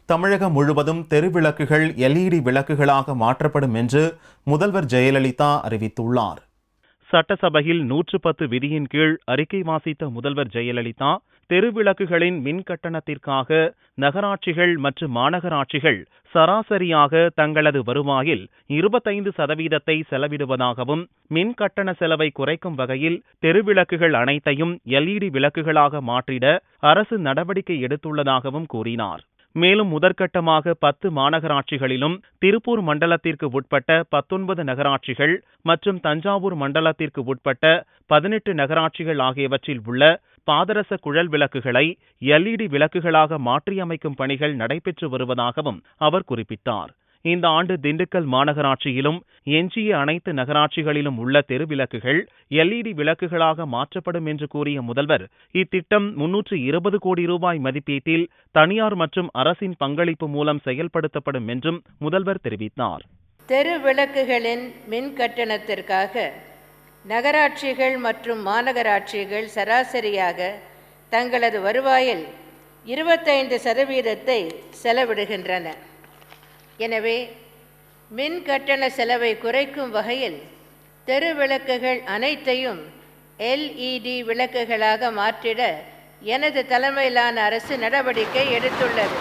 தமிழகம் முழுவதும் தெருவிளக்குகள் LED விளக்குகளாக மாற்றப்படும் என்று முதல்வர் ஜெயலலிதா அறிவித்துள்ளார். சட்டசபையில் 110 விதியின் கீழ் அறிக்கை வாசித்த முதல்வர் ஜெயலலிதா, தெருவிளக்குகளின் மின் கட்டணத்திற்காக நகராட்சிகள் மற்றும் மாநகராட்சிகள் சராசரியாக தங்களது வருவாயில் 25% செலவிடுவதாகவும், மின் கட்டண செலவை குறைக்கும் வகையில் தெருவிளக்குகள் அனைத்தையும் LED விளக்குகளாக மாற்றிட அரசு நடவடிக்கை எடுத்துள்ளதாகவும் கூறினார். மேலும் முதற்கட்டமாக 10 மாநகராட்சிகளிலும், திருப்பூர் மண்டலத்திற்கு உட்பட்ட 19 நகராட்சிகள் மற்றும் தஞ்சாவூர் மண்டலத்திற்கு உட்பட்ட 18 நகராட்சிகள் ஆகியவற்றில் உள்ள பாதரச குழல் விளக்குகளை LED விளக்குகளாக மாற்றியமைக்கும் பணிகள் நடைபெற்று வருவதாகவும் அவர் குறிப்பிட்டார். இந்த ஆண்டு திண்டுக்கல் மாநகராட்சியிலும் எஞ்சிய அனைத்து நகராட்சிகளிலும் உள்ள தெருவிளக்குகள் LED விளக்குகளாக மாற்றப்படும் என்று கூறிய முதல்வர், இத்திட்டம் 320 கோடி ரூபாய் மதிப்பீட்டில் தனியார் மற்றும் அரசின் பங்களிப்பு மூலம் செயல்படுத்தப்படும் என்றும் முதல்வர் தெரிவித்தார். தெருவிளக்குகளின் மின் கட்டணத்திற்காக நகராட்சிகள் மற்றும் மாநகராட்சிகள் சராசரியாக தங்களது வருவாயில் 25% செலவிடுகின்றன. எனவே மின் கட்டண செலவை குறைக்கும் வகையில் தெருவிளக்குகள் அனைத்தையும் LED விளக்குகளாக மாற்றிட எனது தலைமையிலான அரசு நடவடிக்கை எடுத்துள்ளது.